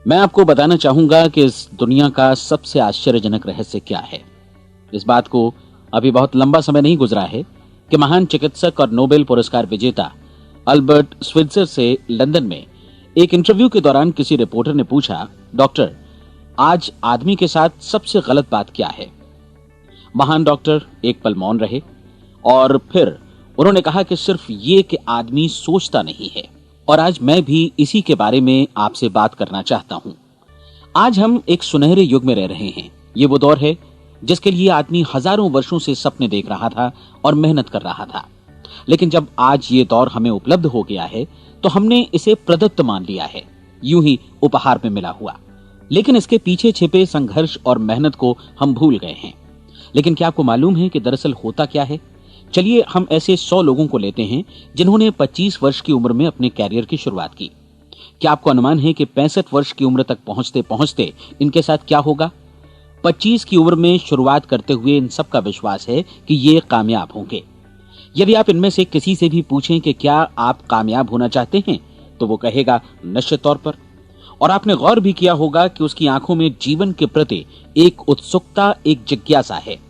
मैं आपको बताना चाहूंगा कि इस दुनिया का सबसे आश्चर्यजनक रहस्य क्या है। इस बात को अभी बहुत लंबा समय नहीं गुजरा है कि महान चिकित्सक और नोबेल पुरस्कार विजेता अल्बर्ट स्विट्जर से लंदन में एक इंटरव्यू के दौरान किसी रिपोर्टर ने पूछा, डॉक्टर, आज आदमी के साथ सबसे गलत बात क्या है। महान डॉक्टर एक पल मौन रहे और फिर उन्होंने कहा कि सिर्फ ये कि आदमी सोचता नहीं है। और आज मैं भी इसी के बारे में आपसे बात करना चाहता हूं। आज हम एक सुनहरे युग में रह रहे हैं। ये वो दौर है जिसके लिए आदमी हजारों वर्षों से सपने देख रहा था और मेहनत कर रहा था। लेकिन जब आज ये दौर हमें उपलब्ध हो गया है तो हमने इसे प्रदत्त मान लिया है, यूं ही उपहार में मिला हुआ। लेकिन इसके पीछे छिपे संघर्ष और मेहनत को हम भूल गए हैं। लेकिन क्या आपको मालूम है कि दरअसल होता क्या है? चलिए हम ऐसे 100 लोगों को लेते हैं जिन्होंने 25 वर्ष की उम्र में अपने कैरियर की शुरुआत की। क्या आपको अनुमान है कि 65 वर्ष की उम्र तक पहुंचते पहुंचते इनके साथ क्या होगा? 25 की उम्र में शुरुआत करते हुए इन सबका विश्वास है कि ये कामयाब होंगे। यदि आप इनमें से किसी से भी पूछें कि क्या आप कामयाब होना चाहते हैं, तो वो कहेगा निश्चित तौर पर। और आपने गौर भी किया होगा कि उसकी आंखों में जीवन के प्रति एक उत्सुकता, एक जिज्ञासा है।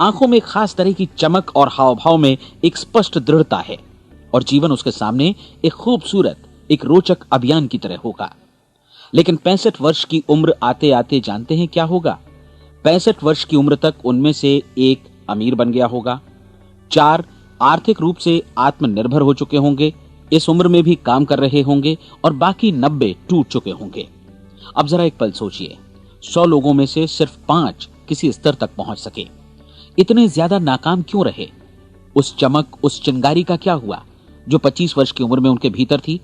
आंखों में खास तरह की चमक और हाव भाव में एक स्पष्ट दृढ़ता है और जीवन उसके सामने एक खूबसूरत, एक रोचक अभियान की तरह होगा। लेकिन 65 वर्ष की उम्र आते आते जानते हैं क्या होगा? 65 वर्ष की उम्र तक उनमें से एक अमीर बन गया होगा, 4 आर्थिक रूप से आत्मनिर्भर हो चुके होंगे, इस उम्र में भी काम कर रहे होंगे और बाकी 90 टूट चुके होंगे। अब जरा एक पल सोचिए, 100 लोगों में से सिर्फ 5 किसी स्तर तक पहुंच सके। इतने ज्यादा नाकाम क्यों रहे? उस चमक, उस चिंगारी का क्या हुआ जो 25 वर्ष की उम्र में उनके भीतर थी?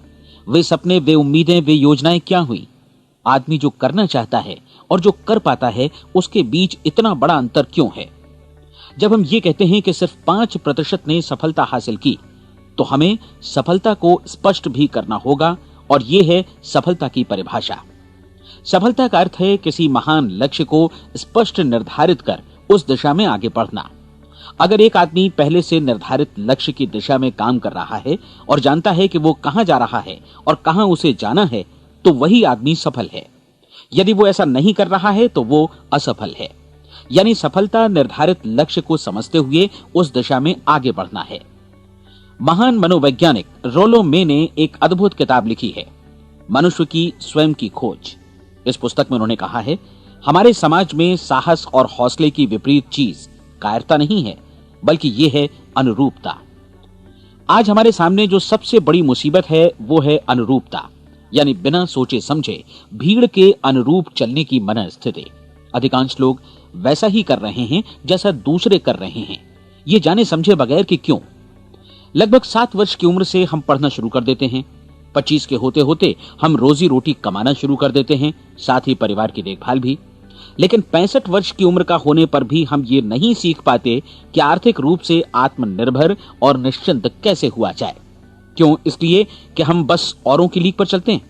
वे सपने, वे उम्मीदें, वे योजनाएं क्या हुई? आदमी जो करना चाहता है और जो कर पाता है, उसके बीच इतना बड़ा अंतर क्यों है? जब हम ये कहते हैं कि सिर्फ 5% ने सफलता हासिल की, तो हमें सफलता को स्पष्ट भी करना होगा और यह है सफलता की परिभाषा। सफलता का अर्थ है किसी महान लक्ष्य को स्पष्ट निर्धारित कर उस दिशा में आगे बढ़ना। अगर एक आदमी पहले से निर्धारित लक्ष्य की दिशा में काम कर रहा है और जानता है कि वो कहां जा रहा है और कहां उसे जाना है, तो वही आदमी सफल है। यदि वो ऐसा नहीं कर रहा है तो वो असफल है। यानी सफलता निर्धारित लक्ष्य को समझते हुए उस दिशा में आगे बढ़ना है। महान मनोवैज्ञानिक रोलो मे ने एक अद्भुत किताब लिखी है, मनुष्य की स्वयं की खोज। इस पुस्तक में उन्होंने कहा है, हमारे समाज में साहस और हौसले की विपरीत चीज कायरता नहीं है, बल्कि यह है अनुरूपता। आज हमारे सामने जो सबसे बड़ी मुसीबत है वो है अनुरूपता, यानी बिना सोचे समझे भीड़ के अनुरूप चलने की मनस्थिति। अधिकांश लोग वैसा ही कर रहे हैं जैसा दूसरे कर रहे हैं, ये जाने समझे बगैर कि क्यों। लगभग 7 वर्ष की उम्र से हम पढ़ना शुरू कर देते हैं। 25 के होते होते हम रोजी रोटी कमाना शुरू कर देते हैं, साथ ही परिवार की देखभाल भी। लेकिन 65 वर्ष की उम्र का होने पर भी हम ये नहीं सीख पाते कि आर्थिक रूप से आत्मनिर्भर और निश्चिंत कैसे हुआ जाए। क्यों? इसलिए कि हम बस औरों की लीक पर चलते हैं।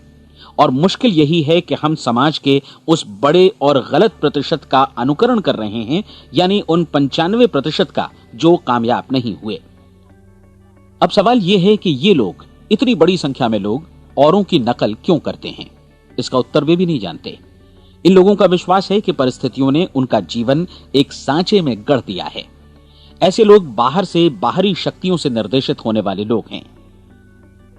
और मुश्किल यही है कि हम समाज के उस बड़े और गलत प्रतिशत का अनुकरण कर रहे हैं, यानी उन 95% का जो कामयाब नहीं हुए। अब सवाल यह है कि ये लोग, इतनी बड़ी संख्या में लोग, औरों की नकल क्यों करते हैं? इसका उत्तर वे भी नहीं जानते। इन लोगों का विश्वास है कि परिस्थितियों ने उनका जीवन एक सांचे में गढ़ दिया है। ऐसे लोग बाहर से बाहरी शक्तियों से निर्देशित होने वाले लोग हैं।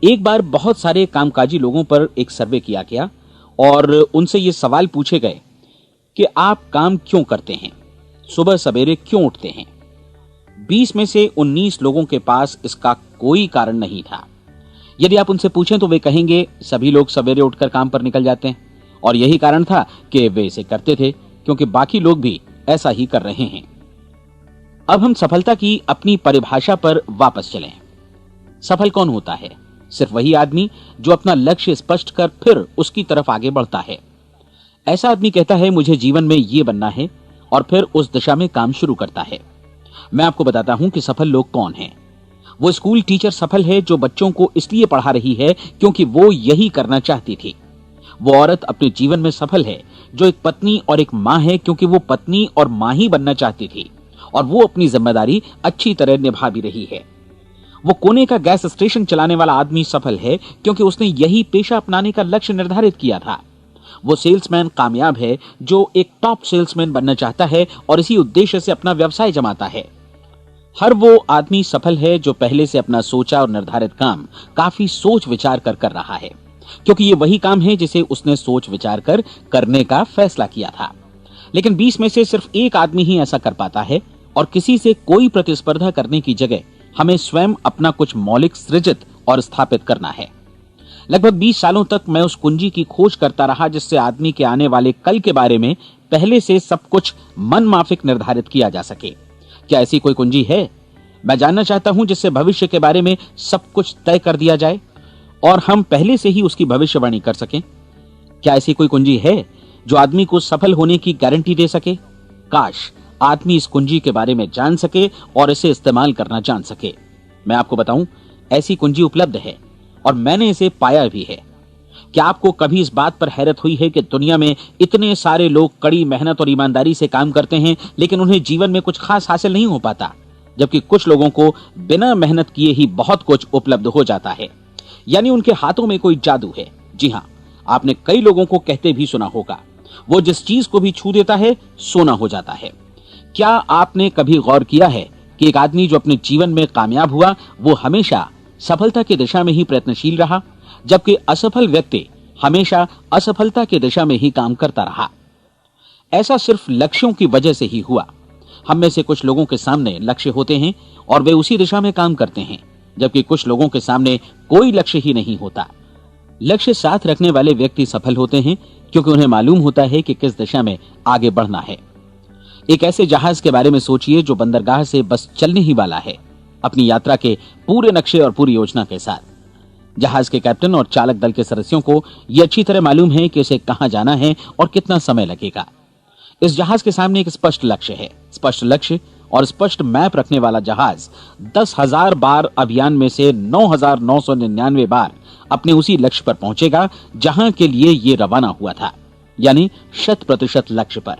एक बार बहुत सारे कामकाजी लोगों पर एक सर्वे किया गया और उनसे ये सवाल पूछे गए कि आप काम क्यों करते हैं, सुबह सवेरे क्यों उठते हैं। 20 में से 19 लोगों के पास इसका कोई कारण नहीं था। यदि आप उनसे पूछें तो वे कहेंगे सभी लोग सवेरे उठकर काम पर निकल जाते हैं और यही कारण था कि वे इसे करते थे क्योंकि बाकी लोग भी ऐसा ही कर रहे हैं। अब हम सफलता की अपनी परिभाषा पर वापस चलें। सफल कौन होता है? सिर्फ वही आदमी जो अपना लक्ष्य स्पष्ट कर फिर उसकी तरफ आगे बढ़ता है। ऐसा आदमी कहता है मुझे जीवन में ये बनना है और फिर उस दिशा में काम शुरू करता है। मैं आपको बताता हूं कि सफल लोग कौन हैं। वो स्कूल टीचर सफल है जो बच्चों को इसलिए पढ़ा रही है क्योंकि वो यही करना चाहती थी। वो औरत अपने जीवन में सफल है जो एक पत्नी और एक मां है क्योंकि वो पत्नी और मां ही बनना चाहती थी और वो अपनी जिम्मेदारी अच्छी तरह निभा भी रही है। वो कोने का गैस स्टेशन चलाने वाला आदमी सफल है क्योंकि उसने यही पेशा अपनाने का लक्ष्य निर्धारित किया था। वो सेल्समैन कामयाब है जो एक टॉप सेल्समैन बनना चाहता है और इसी उद्देश्य से अपना व्यवसाय जमाता है। हर वो आदमी सफल है जो पहले से अपना सोचा और निर्धारित काम काफी सोच विचार कर रहा है, क्योंकि ये वही काम है जिसे उसने सोच विचार कर करने का फैसला किया था। लेकिन 20 में से सिर्फ एक आदमी ही ऐसा कर पाता है, और किसी से कोई प्रतिस्पर्धा करने की जगह हमें स्वयं अपना कुछ मौलिक सृजित और स्थापित करना है। लगभग 20 सालों तक मैं उस कुंजी की खोज करता रहा जिससे आदमी के आने वाले कल के बारे में पहले से सब कुछ मन माफिक निर्धारित किया जा सके। क्या ऐसी कोई कुंजी है? मैं जानना चाहता हूं जिससे भविष्य के बारे में सब कुछ तय कर दिया जाए और हम पहले से ही उसकी भविष्यवाणी कर सकें। क्या ऐसी कोई कुंजी है जो आदमी को सफल होने की गारंटी दे सके? काश आदमी इस कुंजी के बारे में जान सके और इसे इस्तेमाल करना जान सके। मैं आपको बताऊं, ऐसी कुंजी उपलब्ध है और मैंने इसे पाया भी है। क्या आपको कभी इस बात पर हैरत हुई है कि दुनिया में इतने सारे लोग कड़ी मेहनत और ईमानदारी से काम करते हैं, लेकिन उन्हें जीवन में कुछ खास हासिल नहीं हो पाता, जबकि कुछ लोगों को बिना मेहनत किए ही बहुत कुछ उपलब्ध हो जाता है। यानी उनके हाथों में कोई जादू है। जी हाँ, आपने कई लोगों को कहते भी सुना होगा, वो जिस चीज को भी छू देता है सोना हो जाता है। क्या आपने कभी गौर किया है कि एक आदमी जो अपने जीवन में कामयाब हुआ वो हमेशा सफलता की दिशा में ही प्रयत्नशील रहा, जबकि असफल व्यक्ति हमेशा असफलता की दिशा में ही काम करता रहा? ऐसा सिर्फ लक्ष्यों की वजह से ही हुआ। हम में से कुछ लोगों के सामने लक्ष्य होते हैं और वे उसी दिशा में काम करते हैं, जबकि कुछ लोगों के सामने कोई लक्ष्य ही नहीं होता। लक्ष्य साथ रखने वाले व्यक्ति सफल होते हैं क्योंकि उन्हें मालूम होता है कि किस दिशा में आगे बढ़ना है। एक ऐसे जहाज के बारे में सोचिए जो बंदरगाह से बस चलने ही वाला है, अपनी यात्रा के पूरे नक्शे और पूरी योजना के साथ। जहाज के कैप्टन और चालक दल के सदस्यों को यह अच्छी तरह मालूम है कि उसे कहां जाना है और कितना समय लगेगा। इस जहाज के सामने एक स्पष्ट लक्ष्य है। स्पष्ट लक्ष्य और स्पष्ट मैप रखने वाला जहाज 10,000 बार अभियान में से 9,999 बार अपने उसी लक्ष्य पर पहुंचेगा जहां के लिए ये रवाना हुआ था, यानी 100% लक्ष्य पर।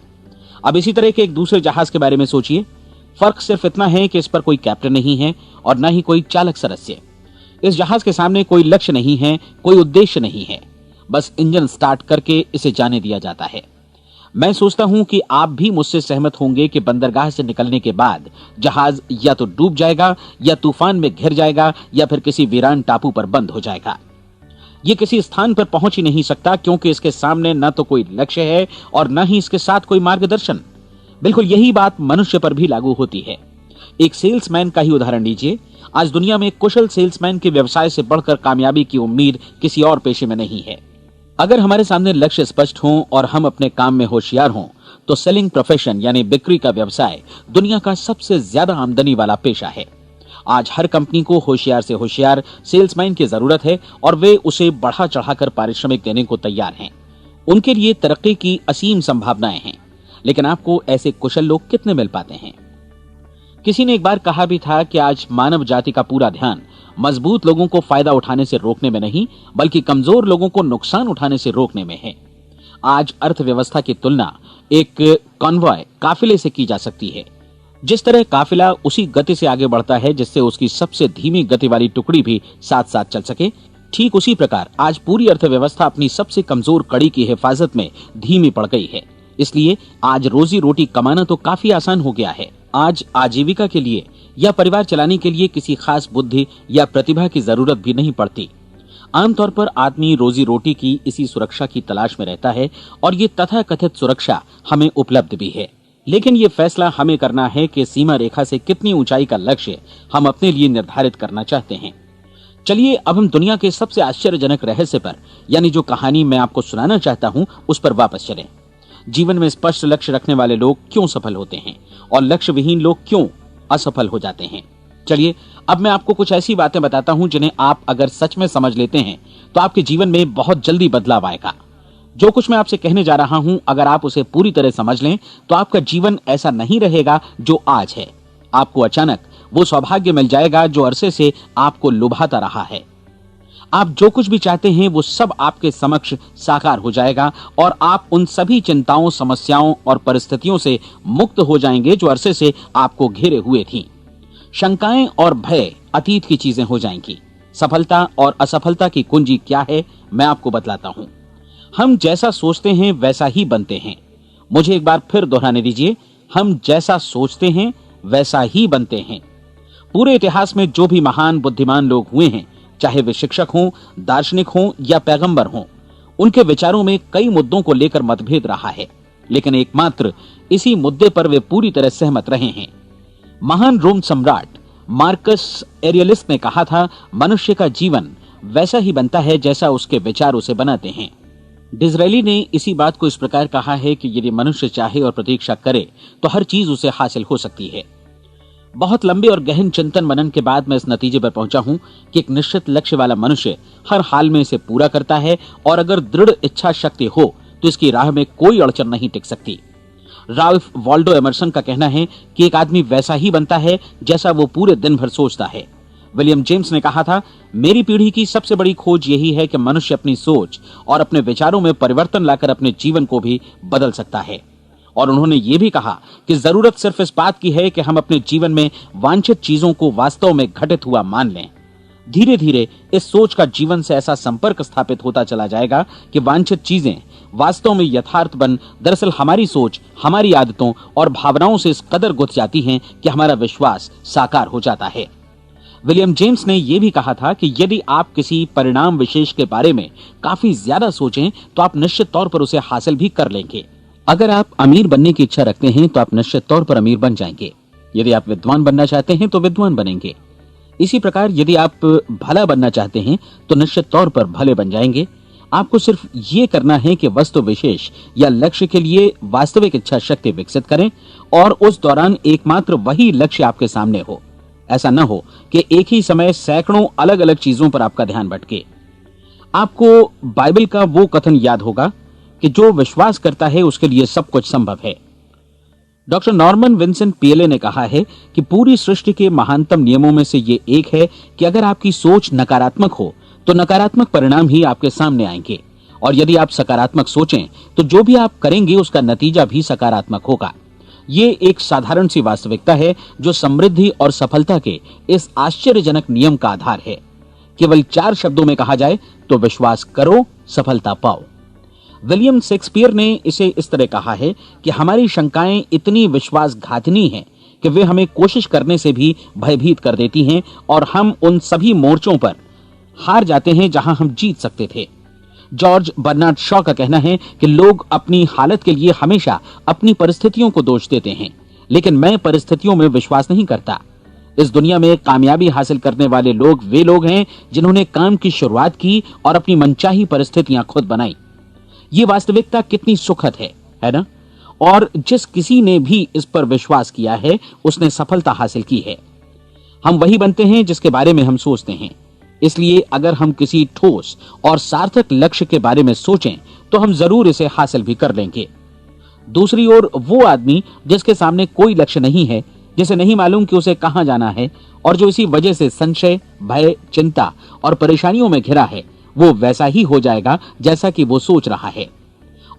अब इसी तरह के एक दूसरे जहाज के बारे में सोचिए। फर्क सिर्फ इतना है कि इस पर कोई कैप्टन नहीं है और न ही कोई चालक सदस्य। इस जहाज के सामने कोई लक्ष्य नहीं है, कोई उद्देश्य नहीं है, बस इंजन स्टार्ट करके इसे जाने दिया जाता है। मैं सोचता हूं कि आप भी मुझसे सहमत होंगे कि बंदरगाह से निकलने के बाद जहाज या तो डूब जाएगा या तूफान में घिर जाएगा या फिर किसी वीरान टापू पर बंद हो जाएगा। ये किसी स्थान पर पहुंच ही नहीं सकता क्योंकि इसके सामने न तो कोई लक्ष्य है और न ही इसके साथ कोई मार्गदर्शन। बिल्कुल यही बात मनुष्य पर भी लागू होती है। एक सेल्समैन का ही उदाहरण लीजिए। आज दुनिया में कुशल सेल्समैन के व्यवसाय से बढ़कर कामयाबी की उम्मीद किसी और पेशे में नहीं है। अगर हमारे सामने लक्ष्य स्पष्ट हों और हम अपने काम में होशियार हों तो सेलिंग प्रोफेशन यानी बिक्री का व्यवसाय दुनिया का सबसे ज्यादा आमदनी वाला पेशा है। आज हर कंपनी को होशियार से होशियार सेल्समैन की जरूरत है और वे उसे बढ़ा चढ़ाकर पारिश्रमिक देने को तैयार हैं। उनके लिए तरक्की की असीम संभावनाएं हैं, लेकिन आपको ऐसे कुशल लोग कितने मिल पाते हैं? किसी ने एक बार कहा भी था कि आज मानव जाति का पूरा ध्यान मजबूत लोगों को फायदा उठाने से रोकने में नहीं, बल्कि कमजोर लोगों को नुकसान उठाने से रोकने में है। आज अर्थव्यवस्था की तुलना एक कॉन्वॉय काफिले से की जा सकती है। जिस तरह काफिला उसी गति से आगे बढ़ता है जिससे उसकी सबसे धीमी गति वाली टुकड़ी भी साथ साथ चल सके, ठीक उसी प्रकार आज पूरी अर्थव्यवस्था अपनी सबसे कमजोर कड़ी की हिफाजत में धीमी पड़ गई है। इसलिए आज रोजी रोटी कमाना तो काफी आसान हो गया है। आज आजीविका के लिए या परिवार चलाने के लिए किसी खास बुद्धि या प्रतिभा की जरूरत भी नहीं पड़ती। आमतौर पर आदमी रोजी रोटी की इसी सुरक्षा की तलाश में रहता है और ये तथाकथित सुरक्षा हमें उपलब्ध भी है। लेकिन ये फैसला हमें करना है कि सीमा रेखा से कितनी ऊंचाई का लक्ष्य हम अपने लिए निर्धारित करना चाहते हैं। चलिए अब हम दुनिया के सबसे आश्चर्यजनक रहस्य पर, यानी जो कहानी मैं आपको सुनाना चाहता हूं, उस पर वापस चलें। जीवन में स्पष्ट लक्ष्य रखने वाले लोग क्यों सफल होते हैं और लक्ष्य विहीन लोग क्यों असफल हो जाते हैं? चलिए अब मैं आपको कुछ ऐसी बातें बताता हूं जिन्हें आप अगर सच में समझ लेते हैं तो आपके जीवन में बहुत जल्दी बदलाव आएगा। जो कुछ मैं आपसे कहने जा रहा हूं, अगर आप उसे पूरी तरह समझ लें तो आपका जीवन ऐसा नहीं रहेगा जो आज है। आपको अचानक वो सौभाग्य मिल जाएगा जो अरसे से आपको लुभाता रहा है। आप जो कुछ भी चाहते हैं वो सब आपके समक्ष साकार हो जाएगा और आप उन सभी चिंताओं, समस्याओं और परिस्थितियों से मुक्त हो जाएंगे जो अरसे से आपको घेरे हुए थीं। शंकाएं और भय अतीत की चीजें हो जाएंगी। सफलता और असफलता की कुंजी क्या है, मैं आपको बतलाता हूं। हम जैसा सोचते हैं वैसा ही बनते हैं। मुझे एक बार फिर दोहराने दीजिए, हम जैसा सोचते हैं वैसा ही बनते हैं। पूरे इतिहास में जो भी महान बुद्धिमान लोग हुए हैं, चाहे वे शिक्षक हों, दार्शनिक हों या पैगंबर हों, उनके विचारों में कई मुद्दों को लेकर मतभेद रहा है, लेकिन एकमात्र इसी मुद्दे पर वे पूरी तरह सहमत रहे हैं। महान रोम सम्राट मार्कस एरियलिस ने कहा था, मनुष्य का जीवन वैसा ही बनता है जैसा उसके विचार उसे बनाते हैं। डिज़रायली ने इसी बात को इस प्रकार कहा है कि यदि मनुष्य चाहे और प्रतीक्षा करे तो हर चीज उसे हासिल हो सकती है। बहुत लंबे और गहन चिंतन मनन के बाद मैं इस नतीजे पर पहुंचा हूं कि एक निश्चित लक्ष्य वाला मनुष्य हर हाल में इसे पूरा करता है, और अगर दृढ़ इच्छा शक्ति हो तो इसकी राह में कोई अड़चन नहीं टिक सकती। राल्फ वॉल्डो एमर्सन का कहना है कि एक आदमी वैसा ही बनता है जैसा वो पूरे दिन भर सोचता है। विलियम जेम्स ने कहा था, मेरी पीढ़ी की सबसे बड़ी खोज यही है कि मनुष्य अपनी सोच और अपने विचारों में परिवर्तन लाकर अपने जीवन को भी बदल सकता है। और उन्होंने ये भी कहा कि जरूरत सिर्फ इस बात की है कि हम अपने जीवन में वांछित चीजों को वास्तव में घटित हुआ मान लें। धीरे धीरे इस सोच का जीवन से ऐसा संपर्क स्थापित होता चला जाएगा कि वांछित चीजें वास्तव में यथार्थ बन दरअसल हमारी सोच, हमारी आदतों और भावनाओं से इस कदर गुथ जाती हैं कि हमारा विश्वास साकार हो जाता है। विलियम जेम्स ने यह भी कहा था कि यदि आप किसी परिणाम विशेष के बारे में काफी ज्यादा सोचें तो आप निश्चित तौर पर उसे हासिल भी कर लेंगे। अगर आप अमीर बनने की इच्छा रखते हैं तो आप निश्चित तौर पर अमीर बन जाएंगे। यदि आप विद्वान बनना चाहते हैं तो विद्वान बनेंगे। इसी प्रकार यदि आप भला बनना चाहते हैं तो निश्चित तौर पर भले बन जाएंगे। आपको सिर्फ ये करना है कि वस्तु विशेष या लक्ष्य के लिए वास्तविक इच्छा शक्ति विकसित करें, और उस दौरान एकमात्र वही लक्ष्य आपके सामने हो। ऐसा न हो कि एक ही समय सैकड़ों अलग अलग चीजों पर आपका ध्यान भटके। आपको बाइबल का वो कथन याद होगा कि जो विश्वास करता है उसके लिए सब कुछ संभव है। डॉक्टर नॉर्मन विंसेंट पीएले ने कहा है कि पूरी सृष्टि के महानतम नियमों में से ये एक है कि अगर आपकी सोच नकारात्मक हो तो नकारात्मक परिणाम ही आपके सामने आएंगे, और यदि आप सकारात्मक सोचें तो जो भी आप करेंगे उसका नतीजा भी सकारात्मक होगा। ये एक साधारण सी वास्तविकता है जो समृद्धि और सफलता के इस आश्चर्यजनक नियम का आधार है। केवल 4 शब्दों में कहा जाए तो विश्वास करो, सफलता पाओ। विलियम शेक्सपियर ने इसे इस तरह कहा है कि हमारी शंकाएं इतनी विश्वासघातिनी हैं कि वे हमें कोशिश करने से भी भयभीत कर देती हैं, और हम उन सभी मोर्चों पर हार जाते हैं जहां हम जीत सकते थे। जॉर्ज बर्नार्ड शॉ का कहना है कि लोग अपनी हालत के लिए हमेशा अपनी परिस्थितियों को दोष देते हैं, लेकिन मैं परिस्थितियों में विश्वास नहीं करता। इस दुनिया में कामयाबी हासिल करने वाले लोग वे लोग हैं जिन्होंने काम की शुरुआत की और अपनी मनचाही परिस्थितियां खुद बनाई। ये वास्तविकता कितनी सुखद है ना? और जिस किसी ने भी इस पर विश्वास किया है उसने सफलता हासिल की है। हम वही बनते हैं जिसके बारे में हम सोचते हैं। इसलिए अगर हम किसी ठोस और सार्थक लक्ष्य के बारे में सोचें तो हम जरूर इसे हासिल भी कर लेंगे। दूसरी ओर वो आदमी जिसके सामने कोई लक्ष्य नहीं है, जिसे नहीं मालूम कि उसे कहां जाना है, और जो इसी वजह से संशय, भय, चिंता और परेशानियों में घिरा है, वो वैसा ही हो जाएगा जैसा कि वो सोच रहा है।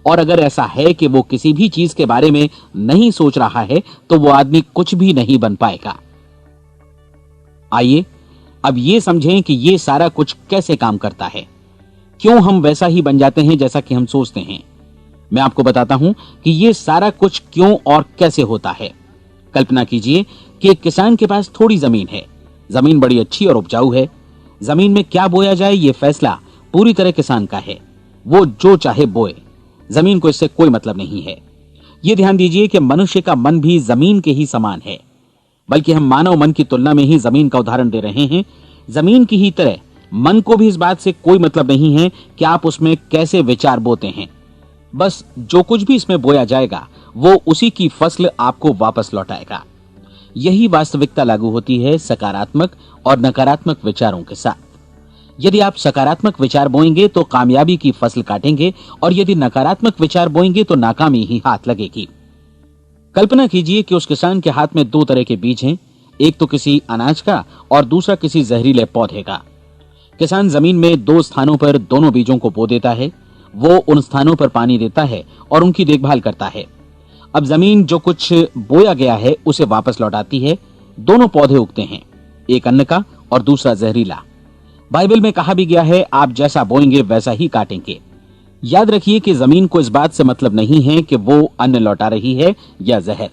और अगर ऐसा है कि वो किसी भी चीज के बारे में नहीं सोच रहा है तो वो आदमी कुछ भी नहीं बन पाएगा। आइए अब ये समझें कि ये सारा कुछ कैसे काम करता है, क्यों हम वैसा ही बन जाते हैं जैसा कि हम सोचते हैं। मैं आपको बताता हूं कि ये सारा कुछ क्यों और कैसे होता है। कल्पना कीजिए कि एक किसान के पास थोड़ी जमीन है। जमीन बड़ी अच्छी और उपजाऊ है। जमीन में क्या बोया जाए ये फैसला पूरी तरह किसान का है। वो जो चाहे बोए, जमीन को इससे कोई मतलब नहीं है। ये ध्यान दीजिए कि मनुष्य का मन भी जमीन के ही समान है, बल्कि हम मानव मन की तुलना में ही जमीन का उदाहरण दे रहे हैं। जमीन की ही तरह मन को भी इस बात से कोई मतलब नहीं है कि आप उसमें कैसे विचार बोते हैं। बस जो कुछ भी इसमें बोया जाएगा वो उसी की फसल आपको वापस लौटाएगा। यही वास्तविकता लागू होती है सकारात्मक और नकारात्मक विचारों के साथ। यदि आप सकारात्मक विचार बोएंगे तो कामयाबी की फसल काटेंगे, और यदि नकारात्मक विचार बोएंगे तो नाकामी ही हाथ लगेगी। कल्पना कीजिए कि उस किसान के हाथ में 2 तरह के बीज हैं, एक तो किसी अनाज का और दूसरा किसी जहरीले पौधे का। किसान जमीन में 2 स्थानों पर दोनों बीजों को बो देता है। वो उन स्थानों पर पानी देता है और उनकी देखभाल करता है। अब जमीन जो कुछ बोया गया है उसे वापस लौटाती है। दोनों पौधे उगते हैं, एक अन्न का और दूसरा जहरीला। बाइबल में कहा भी गया है, आप जैसा बोएंगे वैसा ही काटेंगे। याद रखिए कि जमीन को इस बात से मतलब नहीं है कि वो अन्न लौटा रही है या जहर।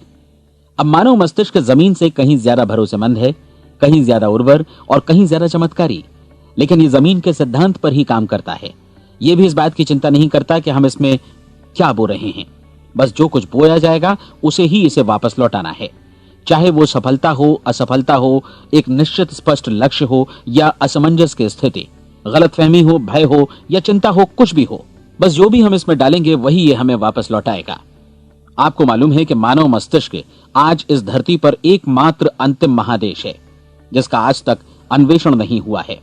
अब मानव मस्तिष्क जमीन से कहीं ज्यादा भरोसेमंद है, कहीं ज्यादा उर्वर और कहीं ज्यादा चमत्कारी, लेकिन ये जमीन के सिद्धांत पर ही काम करता है। ये भी इस बात की चिंता नहीं करता कि हम इसमें क्या बो रहे हैं। बस जो कुछ बोया जाएगा उसे ही इसे वापस लौटाना है, चाहे वो सफलता हो, असफलता हो, एक निश्चित स्पष्ट लक्ष्य हो या असमंजस की स्थिति, गलतफहमी हो, भय हो या चिंता हो, कुछ भी हो। बस जो भी हम इसमें डालेंगे वही ये हमें वापस लौटाएगा। आपको मालूम है कि मानव मस्तिष्क आज इस धरती पर एकमात्र अंतिम महादेश है जिसका आज तक अन्वेषण नहीं हुआ है।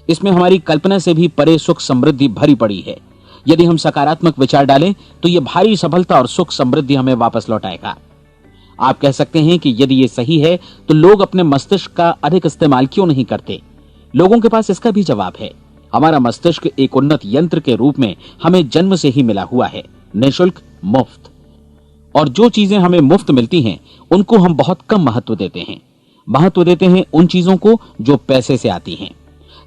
इसमें हमारी कल्पना से भी परे सुख समृद्धि भरी पड़ी है। यदि हम सकारात्मक विचार डालें तो यह भारी सफलता और सुख समृद्धि हमें वापस लौटाएगा। आप कह सकते हैं कि यदि ये सही है तो लोग अपने मस्तिष्क का अधिक इस्तेमाल क्यों नहीं करते? लोगों के पास इसका भी जवाब है। हमारा मस्तिष्क एक उन्नत यंत्र के रूप में हमें जन्म से ही मिला हुआ है, निःशुल्क, मुफ्त। और जो चीजें हमें मुफ्त मिलती हैं उनको हम बहुत कम महत्व देते हैं। महत्व देते हैं उन चीजों को जो पैसे से आती हैं,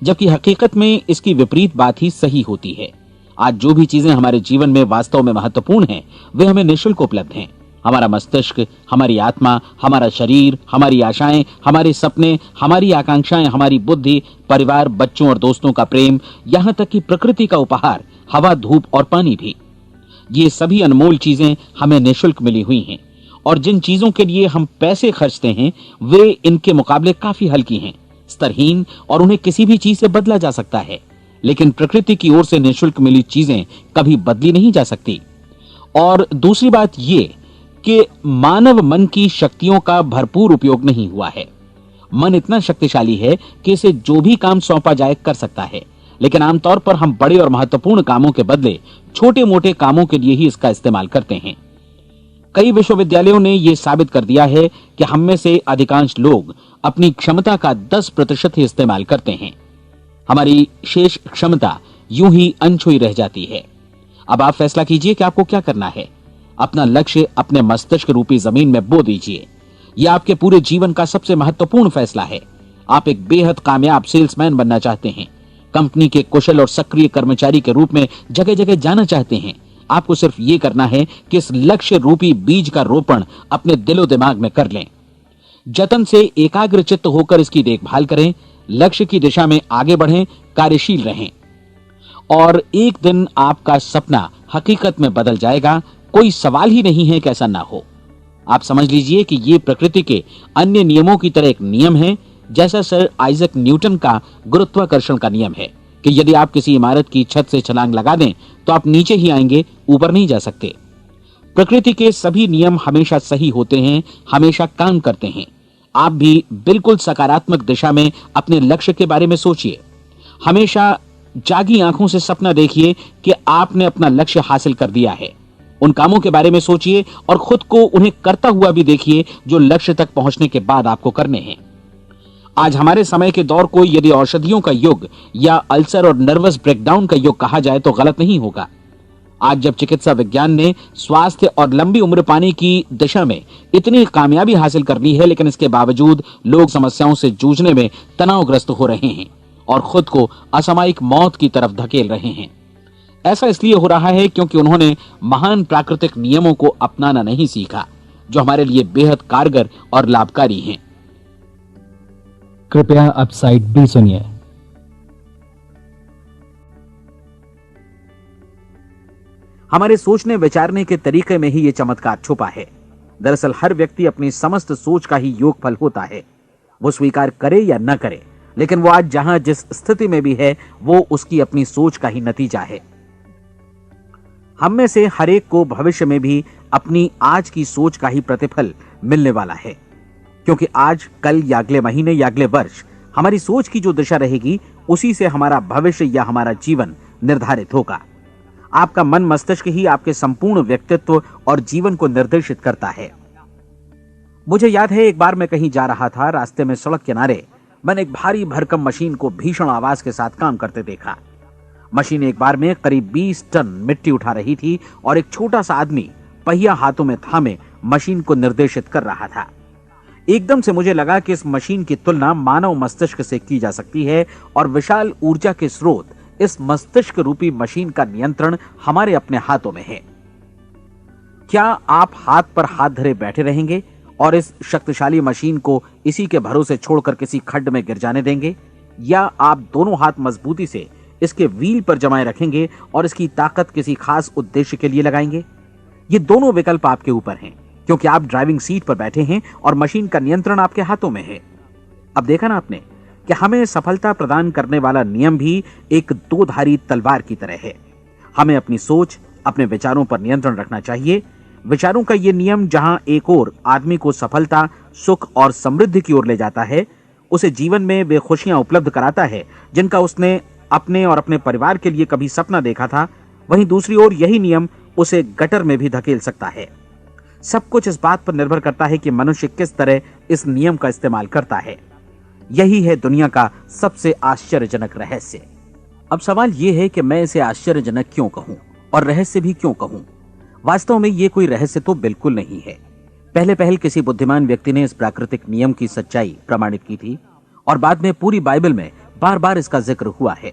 जबकि हकीकत में इसकी विपरीत बात ही सही होती है। आज जो भी चीजें हमारे जीवन में वास्तव में महत्वपूर्ण हैं वे हमें निःशुल्क उपलब्ध हैं। हमारा मस्तिष्क, हमारी आत्मा, हमारा शरीर, हमारी आशाएं, हमारे सपने, हमारी आकांक्षाएं, हमारी बुद्धि, परिवार, बच्चों और दोस्तों का प्रेम, यहां तक कि प्रकृति का उपहार, हवा, धूप और पानी भी, ये सभी अनमोल चीजें हमें निःशुल्क मिली हुई हैं। और जिन चीजों के लिए हम पैसे खर्चते हैं वे इनके मुकाबले काफी हल्की हैं, स्तरहीन, और उन्हें किसी भी चीज से बदला जा सकता है। लेकिन प्रकृति की ओर से निःशुल्क मिली चीजें कभी बदली नहीं जा सकती। और दूसरी बात ये कि मानव मन की शक्तियों का भरपूर उपयोग नहीं हुआ है। मन इतना शक्तिशाली है कि इसे जो भी काम सौंपा जाए कर सकता है, लेकिन आमतौर पर हम बड़े और महत्वपूर्ण कामों के बदले छोटे मोटे कामों के लिए ही इसका इस्तेमाल करते हैं। कई विश्वविद्यालयों ने यह साबित कर दिया है कि हम में से अधिकांश लोग अपनी क्षमता का 10% ही इस्तेमाल करते हैं। हमारी शेष क्षमता यूं ही अनछुई रह जाती है। अब आप फैसला कीजिए कि आपको क्या करना है। अपना लक्ष्य अपने मस्तिष्क रूपी जमीन में बो दीजिए। यह आपके पूरे जीवन का सबसे महत्वपूर्ण फैसला है। आप एक बेहद कामयाब सेल्समैन बनना चाहते हैं, कंपनी के कुशल और सक्रिय कर्मचारी के रूप में जगह जगह जाना चाहते हैं। आपको सिर्फ ये करना है कि इस लक्ष्य रूपी बीज का रोपण अपने दिलो दिमाग में कर लें। जतन से एकाग्रचित्त होकर इसकी देखभाल करें, लक्ष्य की दिशा में आगे बढ़ें, कार्यशील रहें, और एक दिन आपका सपना हकीकत में बदल जाएगा। कोई सवाल ही नहीं है कि ऐसा ना हो। आप समझ लीजिए कि ये प्रकृति के अन्य नियमों की तरह एक नियम है, जैसा सर आइजक न्यूटन का गुरुत्वाकर्षण का नियम है कि यदि आप किसी इमारत की छत से छलांग लगा दें तो आप नीचे ही आएंगे, ऊपर नहीं जा सकते। प्रकृति के सभी नियम हमेशा सही होते हैं, हमेशा काम करते हैं। आप भी बिल्कुल सकारात्मक दिशा में अपने लक्ष्य के बारे में सोचिए। हमेशा जागी आंखों से सपना देखिए कि आपने अपना लक्ष्य हासिल कर दिया है। उन कामों के बारे में सोचिए और खुद को उन्हें करता हुआ भी देखिए जो लक्ष्य तक पहुंचने के बाद आपको करने हैं। आज हमारे समय के दौर को यदि औषधियों का युग या अल्सर और नर्वस ब्रेकडाउन का युग कहा जाए तो गलत नहीं होगा। आज जब चिकित्सा विज्ञान ने स्वास्थ्य और लंबी उम्र पाने की दिशा में इतनी कामयाबी हासिल कर ली है, लेकिन इसके बावजूद लोग समस्याओं से जूझने में तनावग्रस्त हो रहे हैं और खुद को असामयिक मौत की तरफ धकेल रहे हैं। ऐसा इसलिए हो रहा है क्योंकि उन्होंने महान प्राकृतिक नियमों को अपनाना नहीं सीखा, जो हमारे लिए बेहद कारगर और लाभकारी हैं। कृपया अब साइड बी सुनिए। हमारे सोचने विचारने के तरीके में ही ये चमत्कार छुपा है। दरअसल हर व्यक्ति अपनी समस्त सोच का ही योगफल होता है। वो स्वीकार करे या न करे, लेकिन वो आज जहां जिस स्थिति में भी है वो उसकी अपनी सोच का ही नतीजा है। हम में से हर एक को भविष्य में भी अपनी आज की सोच का ही प्रतिफल मिलने वाला है, क्योंकि आज, कल या अगले महीने या अगले वर्ष हमारी सोच की जो दिशा रहेगी उसी से हमारा भविष्य या हमारा जीवन निर्धारित होगा। आपका मन मस्तिष्क ही आपके संपूर्ण व्यक्तित्व और जीवन को निर्देशित करता है। मुझे याद है एक बार मैं कहीं जा रहा था, रास्ते में सड़क किनारे मैंने एक भारी भरकम मशीन को भीषण आवाज के साथ काम करते देखा। मशीन एक बार में करीब 20 टन मिट्टी उठा रही थी और एक छोटा सा आदमी पहिया हाथों में थामे मशीन को निर्देशित कर रहा था। एकदम से मुझे लगा कि इस मशीन की तुलना मानव मस्तिष्क से की जा सकती है और विशाल ऊर्जा के स्रोत इस मस्तिष्क रूपी मशीन का नियंत्रण हमारे अपने हाथों में है। क्या आप हाथ पर हाथ धरे बैठे रहेंगे और इस शक्तिशाली मशीन को इसी के भरोसे छोड़कर किसी खड्ड में गिर जाने देंगे, या आप दोनों हाथ मजबूती से इसके व्हील पर जमाए रखेंगे और इसकी ताकत किसी खास उद्देश्य के लिए लगाएंगे? ये दोनों विकल्प आपके ऊपर हैं, क्योंकि आप ड्राइविंग सीट पर बैठे हैं और मशीन का नियंत्रण आपके हाथों में है। अब देखा ना आपने कि हमें सफलता प्रदान करने वाला नियम भी एक दो-धारी तलवार की तरह है। हमें अपनी सोच, अपने विचारों पर नियंत्रण रखना चाहिए। विचारों का ये नियम जहां एक ओर आदमी को सफलता, सुख और समृद्धि की ओर ले जाता है, उसे जीवन में वे खुशियां उपलब्ध कराता है जिनका उसने अपने और अपने परिवार के लिए कभी सपना देखा था, वहीं दूसरी ओर यही नियम उसे गटर में भी धकेल सकता है। सब कुछ इस बात पर निर्भर करता है कि मनुष्य किस तरह इस नियम का इस्तेमाल करता है। यही है दुनिया का सबसे आश्चर्यजनक रहस्य। अब सवाल यह है कि मैं इसे आश्चर्यजनक क्यों कहूं और रहस्य भी क्यों कहूं? वास्तव में यह कोई रहस्य तो बिल्कुल नहीं है। पहले पहल किसी बुद्धिमान व्यक्ति ने इस प्राकृतिक नियम की सच्चाई प्रमाणित की थी और बाद में पूरी बाइबल में बार बार इसका जिक्र हुआ है,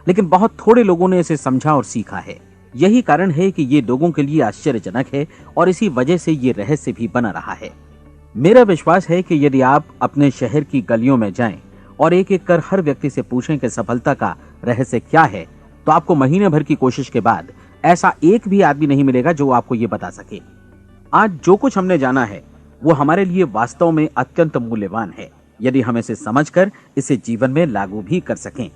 लेकिन बहुत थोड़े लोगों ने इसे समझा और सीखा है। यही कारण है कि ये लोगों के लिए आश्चर्यजनक है और इसी वजह से ये रहस्य भी बना रहा है। मेरा विश्वास है कि यदि आप अपने शहर की गलियों में जाएं और एक एक कर हर व्यक्ति से पूछें कि सफलता का रहस्य क्या है, तो आपको महीने भर की कोशिश के बाद ऐसा एक भी आदमी नहीं मिलेगा जो आपको ये बता सके। आज जो कुछ हमने जाना है वो हमारे लिए वास्तव में अत्यंत मूल्यवान है, यदि हम इसे समझकर इसे जीवन में लागू भी कर सकें।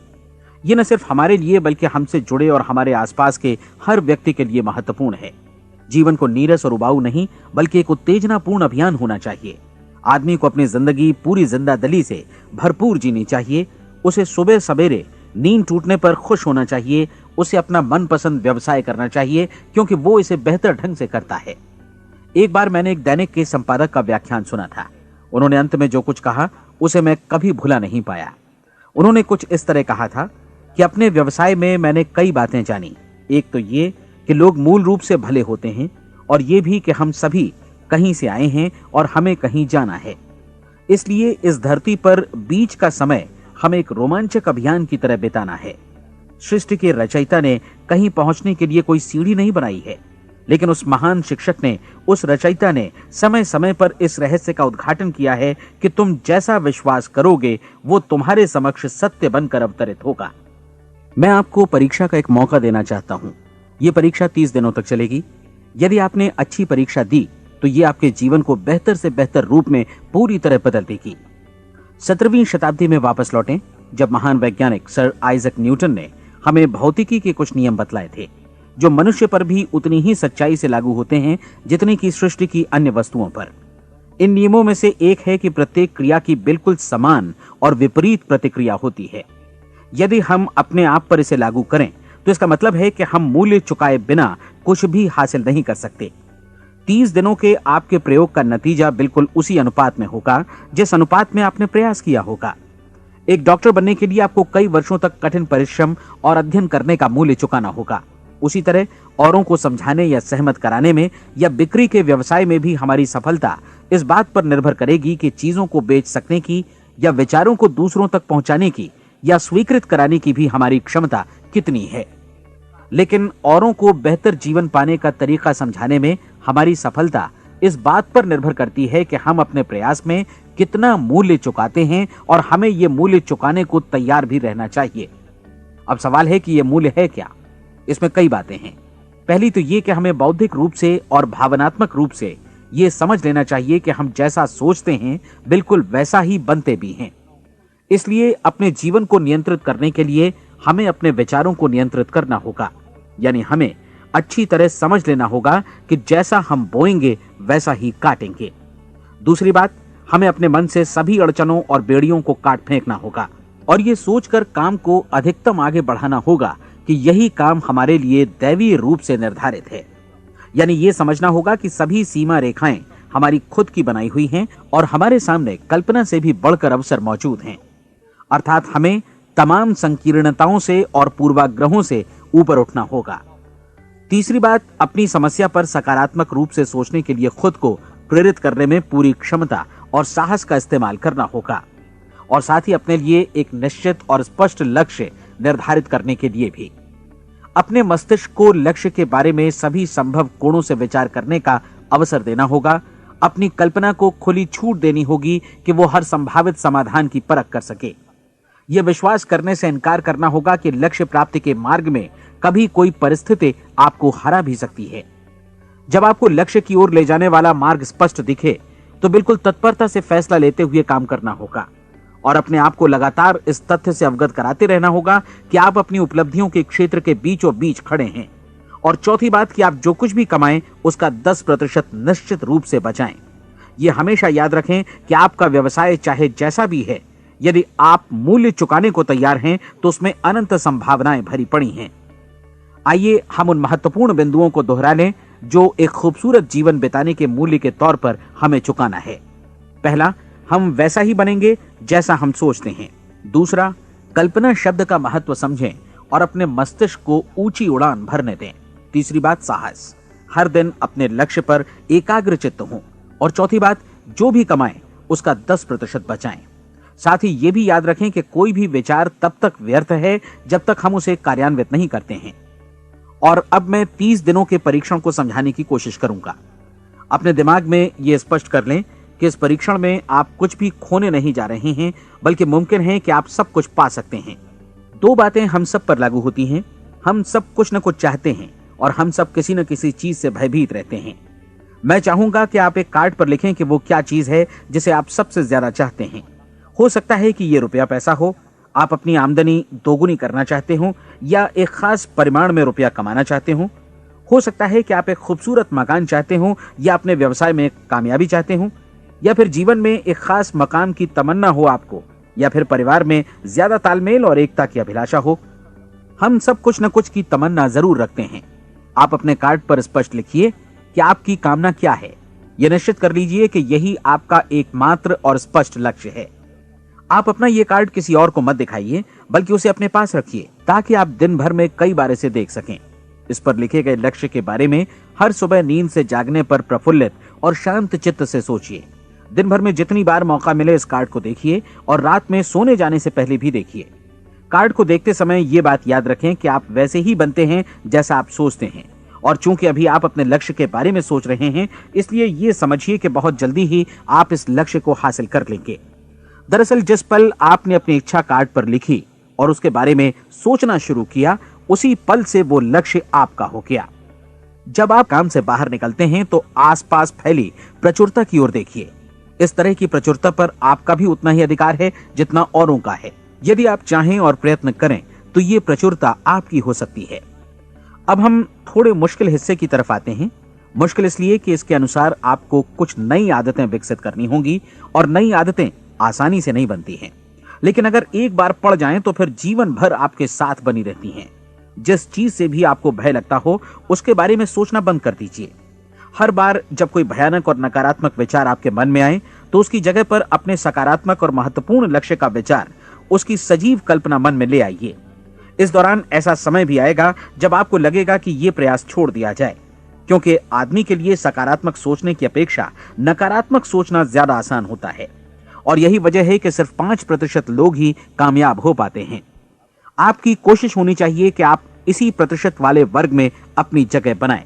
ये न सिर्फ हमारे लिए बल्कि हमसे जुड़े और हमारे आसपास के हर व्यक्ति के लिए महत्वपूर्ण है। जीवन को नीरस और उबाऊ नहीं बल्कि एक उत्तेजनापूर्ण अभियान होना चाहिए। आदमी को अपनी जिंदगी पूरी जिंदादिली से भरपूर जीनी चाहिए। उसे सुबह सवेरे नींद टूटने पर खुश होना चाहिए। उसे अपना मनपसंद व्यवसाय करना चाहिए क्योंकि वो इसे बेहतर ढंग से करता है। एक बार मैंने एक दैनिक के संपादक का व्याख्यान सुना था। उन्होंने अंत में जो कुछ कहा उसे मैं कभी भुला नहीं पाया। उन्होंने कुछ इस तरह कहा था कि अपने व्यवसाय में मैंने कई बातें जानी। एक तो ये कि लोग मूल रूप से भले होते हैं और ये भी कि हम सभी कहीं से आए हैं और हमें कहीं जाना है। इसलिए इस धरती पर बीच का समय हमें एक रोमांचक अभियान की तरह बिताना है। सृष्टि के रचयिता ने कहीं पहुंचने के लिए कोई सीढ़ी नहीं बनाई है, लेकिन उस महान शिक्षक ने, उस रचयिता ने समय समय पर इस रहस्य का उद्घाटन किया है कि तुम जैसा विश्वास करोगे वो तुम्हारे समक्ष सत्य बनकर अवतरित होगा। मैं आपको परीक्षा का एक मौका देना चाहता हूं। यह परीक्षा 30 दिनों तक चलेगी। यदि आपने अच्छी परीक्षा दी तो ये आपके जीवन को बेहतर से बेहतर रूप में पूरी तरह बदल देगी। 17वीं शताब्दी में वापस लौटें, जब महान वैज्ञानिक सर आइजक न्यूटन ने हमें भौतिकी के कुछ नियम बतलाए थे, जो मनुष्य पर भी उतनी ही सच्चाई से लागू होते हैं जितनी की सृष्टि की अन्य वस्तुओं पर। इन नियमों में से एक है कि प्रत्येक क्रिया की बिल्कुल समान और विपरीत प्रतिक्रिया होती है। यदि हम अपने आप पर इसे लागू करें तो इसका मतलब है कि हम मूल्य चुकाए बिना कुछ भी हासिल नहीं कर सकते। 30 दिनों के आपके प्रयोग का नतीजा बिल्कुल उसी अनुपात में होगा जिस अनुपात में आपने प्रयास किया होगा। एक डॉक्टर बनने के लिए आपको कई वर्षों तक कठिन परिश्रम और अध्ययन करने का मूल्य चुकाना होगा। उसी तरह औरों को समझाने या सहमत कराने में या बिक्री के व्यवसाय में भी हमारी सफलता इस बात पर निर्भर करेगी कि चीजों को बेच सकने की या विचारों को दूसरों तक पहुंचाने की या स्वीकृत कराने की भी हमारी क्षमता कितनी है। लेकिन औरों को बेहतर जीवन पाने का तरीका समझाने में हमारी सफलता इस बात पर निर्भर करती है कि हम अपने प्रयास में कितना मूल्य चुकाते हैं और हमें यह मूल्य चुकाने को तैयार भी रहना चाहिए। अब सवाल है कि यह मूल्य है क्या? इसमें कई बातें हैं। पहली तो यह कि हमें बौद्धिक रूप से और भावनात्मक रूप से यह समझ लेना चाहिए कि हम जैसा सोचते हैं बिल्कुल वैसा ही बनते भी हैं। इसलिए अपने जीवन को नियंत्रित करने के लिए हमें अपने विचारों को नियंत्रित करना होगा। यानी हमें अच्छी तरह समझ लेना होगा कि जैसा हम बोएंगे वैसा ही काटेंगे। दूसरी बात, हमें अपने मन से सभी अड़चनों और बेड़ियों को काट फेंकना होगा और ये सोचकर काम को अधिकतम आगे बढ़ाना होगा कि यही काम हमारे लिए दैवीय रूप से निर्धारित है। यानी ये समझना होगा कि सभी सीमा रेखाएं हमारी खुद की बनाई हुई हैं और हमारे सामने कल्पना से भी बढ़कर अवसर मौजूद हैं। अर्थात हमें तमाम संकीर्णताओं से और पूर्वाग्रहों से ऊपर उठना होगा। तीसरी बात, अपनी समस्या पर सकारात्मक रूप से सोचने के लिए खुद को प्रेरित करने में पूरी क्षमता और साहस का इस्तेमाल करना होगा और साथ ही अपने लिए एक निश्चित और स्पष्ट लक्ष्य निर्धारित करने के लिए भी। अपने मस्तिष्क को लक्ष्य के बारे में सभी संभव कोणों से विचार करने का अवसर देना होगा। अपनी कल्पना को खुली छूट देनी होगी कि वो हर संभावित समाधान की परख कर सके। यह विश्वास करने से इनकार करना होगा कि लक्ष्य प्राप्ति के मार्ग में कभी कोई परिस्थिति आपको हरा भी सकती है। जब आपको लक्ष्य की ओर ले जाने वाला मार्ग स्पष्ट दिखे तो बिल्कुल तत्परता से फैसला लेते हुए काम करना होगा और अपने आप को लगातार इस तथ्य से अवगत कराते रहना होगा कि आप अपनी उपलब्धियों के क्षेत्र के बीचों बीच खड़े हैं। और चौथी बात कि आप जो कुछ भी कमाएं उसका 10% निश्चित रूप से बचाएं। यह हमेशा याद रखें कि आपका व्यवसाय चाहे जैसा भी है, यदि आप मूल्य चुकाने को तैयार हैं तो उसमें अनंत संभावनाएं भरी पड़ी हैं। आइए हम उन महत्वपूर्ण बिंदुओं को दोहरा लें जो एक खूबसूरत जीवन बिताने के मूल्य के तौर पर हमें चुकाना है। पहला, हम वैसा ही बनेंगे जैसा हम सोचते हैं। दूसरा, कल्पना शब्द का महत्व समझें और अपने मस्तिष्क को ऊंची उड़ान भरने दें। तीसरी बात, साहस, हर दिन अपने लक्ष्य पर एकाग्र चित्त हों। और चौथी बात, जो भी कमाएं उसका 10% बचाएं। साथ ही ये भी याद रखें कि कोई भी विचार तब तक व्यर्थ है जब तक हम उसे कार्यान्वित नहीं करते हैं। और अब मैं 30 दिनों के परीक्षण को समझाने की कोशिश करूंगा। अपने दिमाग में यह स्पष्ट कर लें कि इस परीक्षण में आप कुछ भी खोने नहीं जा रहे हैं, बल्कि मुमकिन है कि आप सब कुछ पा सकते हैं। 2 बातें हम सब पर लागू होती हैं। हम सब कुछ न कुछ चाहते हैं और हम सब किसी न किसी चीज से भयभीत रहते हैं। मैं चाहूंगा कि आप एक कार्ड पर लिखें कि वो क्या चीज है जिसे आप सबसे ज्यादा चाहते हैं। हो सकता है कि ये रुपया पैसा हो, आप अपनी आमदनी दोगुनी करना चाहते हो, या एक खास परिमाण में रुपया कमाना चाहते हो सकता है कि आप एक खूबसूरत मकान चाहते हो, या अपने व्यवसाय में कामयाबी चाहते हो, या फिर जीवन में एक खास मकाम की तमन्ना हो आपको, या फिर परिवार में ज्यादा तालमेल और एकता की अभिलाषा हो। हम सब कुछ न कुछ की तमन्ना जरूर रखते हैं। आप अपने कार्ड पर स्पष्ट लिखिए कि आपकी कामना क्या है। यह निश्चित कर लीजिए कि यही आपका एकमात्र और स्पष्ट लक्ष्य है। आप अपना ये कार्ड किसी और को मत दिखाइए, बल्कि उसे अपने पास रखिए ताकि आप दिन भर में कई बार इसे देख सकें। इस पर लिखे गए लक्ष्य के बारे में हर सुबह नींद से जागने पर प्रफुल्लित और शांत चित्त से सोचिए। दिन भर में जितनी बार मौका मिले इस कार्ड को देखिए और रात में सोने जाने से पहले भी देखिए। कार्ड को देखते समय ये बात याद रखें कि आप वैसे ही बनते हैं जैसा आप सोचते हैं। और चूंकि अभी आप अपने लक्ष्य के बारे में सोच रहे हैं, इसलिए ये समझिए कि बहुत जल्दी ही आप इस लक्ष्य को हासिल कर लेंगे। दरअसल जिस पल आपने अपनी इच्छा कार्ड पर लिखी और उसके बारे में सोचना शुरू किया, उसी पल से वो लक्ष्य आपका हो गया। जब आप काम से बाहर निकलते हैं तो आसपास फैली प्रचुरता की ओर देखिए। इस तरह की प्रचुरता पर आपका भी उतना ही अधिकार है जितना औरों का है। यदि आप चाहें और प्रयत्न करें तो ये प्रचुरता आपकी हो सकती है। अब हम थोड़े मुश्किल हिस्से की तरफ आते हैं। मुश्किल इसलिए कि इसके अनुसार आपको कुछ नई आदतें विकसित करनी होंगी और नई आदतें आसानी से नहीं बनती हैं, लेकिन अगर एक बार पड़ जाएं तो फिर जीवन भर आपके साथ बनी रहती हैं। जिस चीज से भी आपको भय लगता हो उसके बारे में सोचना बंद कर दीजिए। हर बार जब कोई भयानक और नकारात्मक विचार आपके मन में आए तो उसकी जगह पर अपने सकारात्मक और महत्वपूर्ण लक्ष्य का विचार, उसकी सजीव कल्पना मन में ले आइए। इस दौरान ऐसा समय भी आएगा जब आपको लगेगा कि ये प्रयास छोड़ दिया जाए, क्योंकि आदमी के लिए सकारात्मक सोचने की अपेक्षा नकारात्मक सोचना ज्यादा आसान होता है। और यही वजह है कि सिर्फ 5% लोग ही कामयाब हो पाते हैं। आपकी कोशिश होनी चाहिए कि आप इसी प्रतिशत वाले वर्ग में अपनी जगह बनाएं।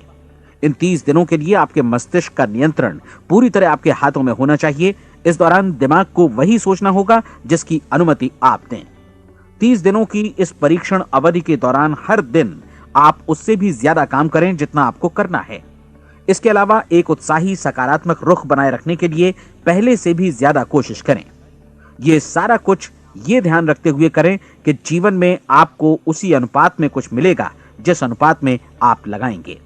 इन 30 दिनों के लिए आपके मस्तिष्क का नियंत्रण पूरी तरह आपके हाथों में होना चाहिए। इस दौरान दिमाग को वही सोचना होगा जिसकी अनुमति आप दें। 30 दिनों की इस परीक्षण अवधि के दौरान हर दिन आप उससे भी ज्यादा काम करें जितना आपको करना है। इसके अलावा एक उत्साही सकारात्मक रुख बनाए रखने के लिए पहले से भी ज्यादा कोशिश करें। ये सारा कुछ ये ध्यान रखते हुए करें कि जीवन में आपको उसी अनुपात में कुछ मिलेगा जिस अनुपात में आप लगाएंगे।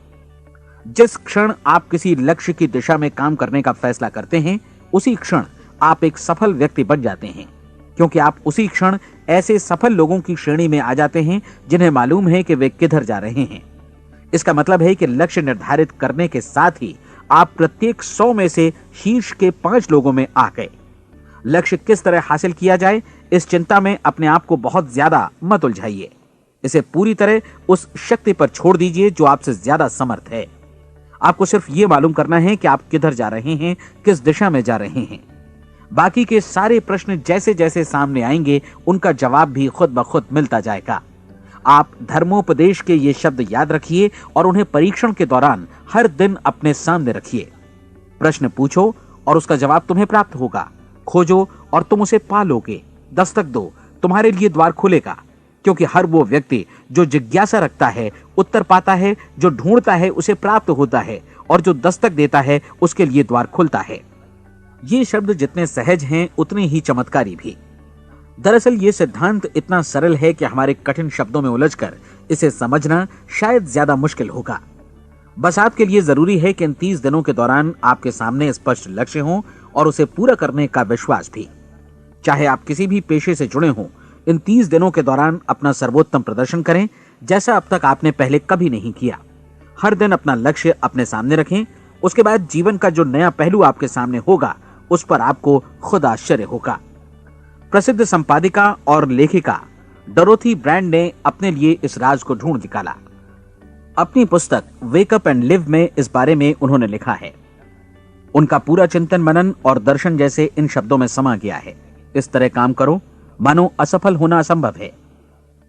जिस क्षण आप किसी लक्ष्य की दिशा में काम करने का फैसला करते हैं, उसी क्षण आप एक सफल व्यक्ति बन जाते हैं, क्योंकि आप उसी क्षण ऐसे सफल लोगों की श्रेणी में आ जाते हैं जिन्हें मालूम है कि वे किधर जा रहे हैं। इसका मतलब है कि लक्ष्य निर्धारित करने के साथ ही आप प्रत्येक 100 में से शीर्ष के 5 लोगों में आ गए। लक्ष्य किस तरह हासिल किया जाए, इस चिंता में अपने आप को बहुत ज्यादा मत उलझाइए। इसे पूरी तरह उस शक्ति पर छोड़ दीजिए जो आपसे ज्यादा समर्थ है। आपको सिर्फ ये मालूम करना है कि आप किधर जा रहे हैं, किस दिशा में जा रहे हैं। बाकी के सारे प्रश्न जैसे जैसे सामने आएंगे उनका जवाब भी खुद ब खुद मिलता जाएगा। आप धर्मोपदेश के ये शब्द याद रखिए और उन्हें परीक्षण के दौरान हर दिन अपने सामने रखिए। प्रश्न पूछो और उसका जवाब तुम्हें प्राप्त होगा। खोजो और तुम उसे पा लोगे। दस्तक दो, तुम्हारे लिए द्वार खुलेगा, क्योंकि हर वो व्यक्ति जो जिज्ञासा रखता है उत्तर पाता है, जो ढूंढता है उसे प्राप्त होता है, और जो दस्तक देता है उसके लिए द्वार खुलता है। ये शब्द जितने सहज हैं उतने ही चमत्कारी भी। दरअसल ये सिद्धांत इतना सरल है कि हमारे कठिन शब्दों में उलझकर इसे समझना शायद ज्यादा मुश्किल होगा। बस आपके लिए जरूरी है कि इन 30 दिनों के दौरान आपके सामने स्पष्ट लक्ष्य हो और उसे पूरा करने का विश्वास भी। चाहे आप किसी भी पेशे से जुड़े हों, इन 30 दिनों के दौरान अपना सर्वोत्तम प्रदर्शन करें, जैसा अब तक आपने पहले कभी नहीं किया। हर दिन अपना लक्ष्य अपने सामने रखें। उसके बाद जीवन का जो नया पहलू आपके सामने होगा उस पर आपको खुद आश्चर्य होगा। प्रसिद्ध संपादिका और लेखिका डोरोथी ब्रैंड ने अपने लिए इस राज को ढूंढ निकाला। अपनी पुस्तक वेक अप एंड लिव में इस बारे में उन्होंने लिखा है। उनका पूरा चिंतन मनन और दर्शन जैसे इन शब्दों में समा गया है। इस तरह काम करो मानो असफल होना असंभव है।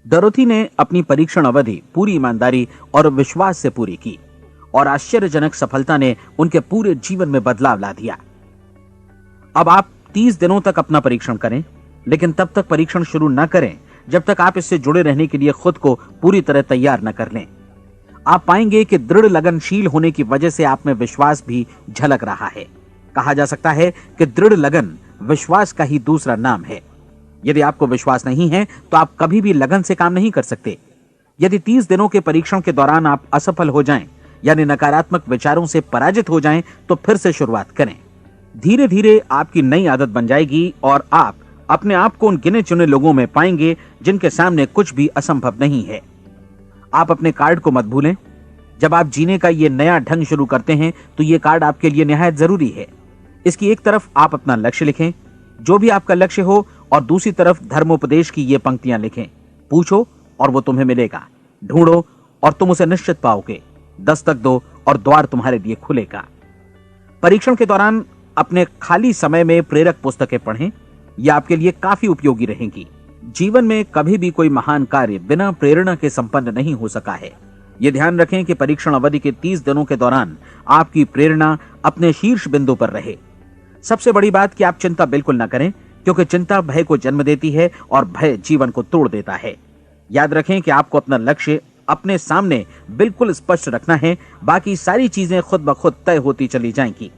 डोरोथी ने अपनी परीक्षण अवधि पूरी ईमानदारी और विश्वास से पूरी की और आश्चर्यजनक सफलता ने उनके पूरे जीवन में बदलाव ला दिया। अब आप 30 दिनों तक अपना परीक्षण करें, लेकिन तब तक परीक्षण शुरू न करें जब तक आप इससे जुड़े रहने के लिए खुद को पूरी तरह तैयार न कर लें। आप पाएंगे कि दृढ़ लगनशील होने की वजह से आप में विश्वास भी झलक रहा है। कहा जा सकता है कि दृढ़ लगन विश्वास का ही दूसरा नाम है। यदि आपको विश्वास नहीं है तो आप कभी भी लगन से काम नहीं कर सकते। यदि 30 दिनों के परीक्षण के दौरान आप असफल हो जाएं, यानी नकारात्मक विचारों से पराजित हो जाएं, तो फिर से शुरुआत करें। धीरे धीरे आपकी नई आदत बन जाएगी और आप अपने आप को उन गिने चुने लोगों में पाएंगे जिनके सामने कुछ भी असंभव नहीं है। आप अपने कार्ड को मत भूलें। जब आप जीने का ये नया ढंग शुरू करते हैं तो ये कार्ड आपके लिए निहायत जरूरी है। इसकी एक तरफ आप अपना लक्ष्य लिखें, जो भी आपका लक्ष्य हो, और दूसरी तरफ धर्मोपदेश की ये पंक्तियां लिखें। पूछो और वो तुम्हें मिलेगा, ढूंढो और तुम उसे निश्चित पाओगे, दस्तक दो और द्वार तुम्हारे लिए खुलेगा। परीक्षण के दौरान अपने खाली समय में प्रेरक पुस्तकें पढ़ें। यह आपके लिए काफी उपयोगी रहेंगी। जीवन में कभी भी कोई महान कार्य बिना प्रेरणा के संपन्न नहीं हो सका है। यह ध्यान रखें कि परीक्षण अवधि के 30 दिनों के दौरान आपकी प्रेरणा अपने शीर्ष बिंदु पर रहे। सबसे बड़ी बात कि आप चिंता बिल्कुल न करें, क्योंकि चिंता भय को जन्म देती है और भय जीवन को तोड़ देता है। याद रखें कि आपको अपना लक्ष्य अपने सामने बिल्कुल स्पष्ट रखना है, बाकी सारी चीजें खुद ब खुद तय होती चली जाएंगी।